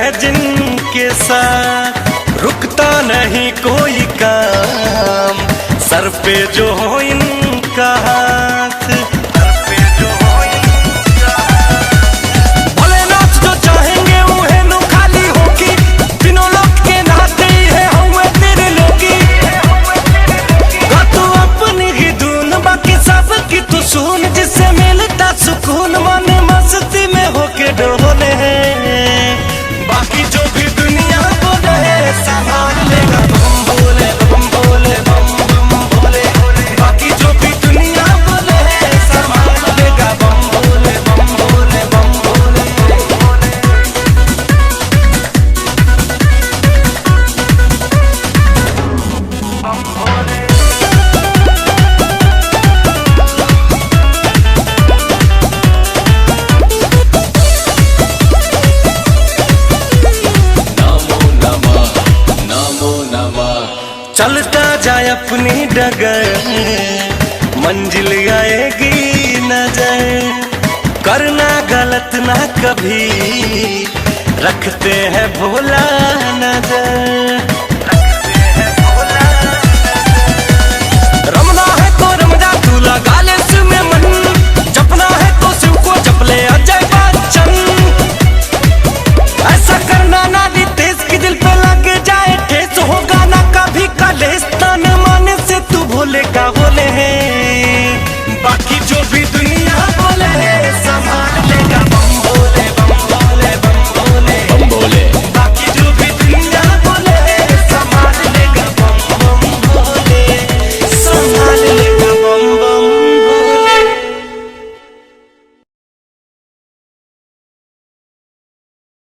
है जिनके साथ रुकता नहीं कोई काम, सर पे जो हो इनका हाथ, सर पे जो हो इनका हाथ। भोलेनाथ जो चाहेंगे उन्हें नु खाली होगी, तीनों लोग के नाते है हुए तेरे लोगी। गा तू अपनी ही धुन बाकी सब की तू सुन, जिससे मिलता सुकून मन मस्ती में होके डोले। बाकी जो भी दुनिया बोले संभाल लेगा बम बोले बम बोले बम बम बोले। बाकी जो भी दुनिया बोले संभाल लेगा बम बोले बम बोले बम बोले। चलता जाए अपनी डगर मंजिल आएगी नजर, करना गलत ना कभी रखते हैं भोला नजर, रखते हैं भोला नजर। रमना है तो रम जा तू लगा ले शिव में मन, जपना है तो शिव को जप ले अजय बच्चन। ऐसा करना ना रितेश की दिल पे लग जाए ठेस, होगा ना कभी कलेश तन मन से तू भोले का बोले हैं। बाकी जो